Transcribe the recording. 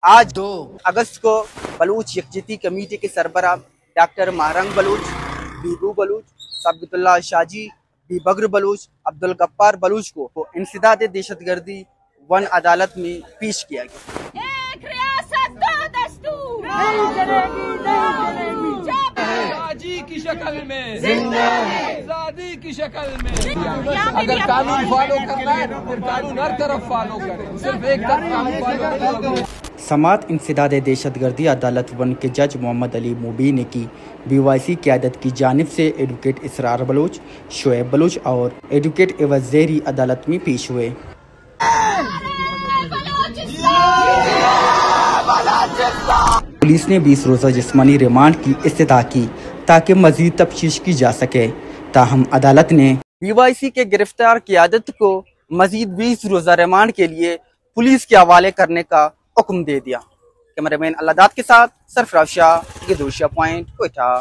آج 2 اگست کو بلوچ یکجہتی کمیٹی کے سربراہ ڈاکٹر مہرنگ بلوچ، بیبو بلوچ، ثابت اللہ شاہ جی، بی بکر بلوچ، عبدالغفار بلوچ کو انسداد دہشت گردی 1 عدالت میں پیش کیا گیا۔ ایک ریاست دو دستور نہیں چلے گی آجی کی شکل میں زندہ ہے، زادی کی شکل میں۔ اگر قانون فالو کرنا ہے پھر قانون ہر طرف فالو کرے، صرف ایک طرف قانون فالو کرے۔ سماعت انسداد دہشت گردی عدالت 1 کے جج محمد علی مبین کی BYC قیادت کی جانب سے ایڈوکیٹ اسرار بلوچ، شعیب بلوچ اور ایڈوکیٹ عوض زہری عدالت میں پیش ہوئے۔ پولیس نے 20 روزہ جسمانی ریمانڈ کی استدعا کی تاکہ مزید تفتیش کی جا سکے، تاہم عدالت نے BYC کے گرفتار قیادت کو مزید 20 روزہ ریمانڈ کے لیے پولیس کے حوالے کرنے کا حکم دے دیا۔ کیمرہ مین اللہ داد کے ساتھ سرفراز شاہ، گدوشیا پوائنٹ، کوئٹہ۔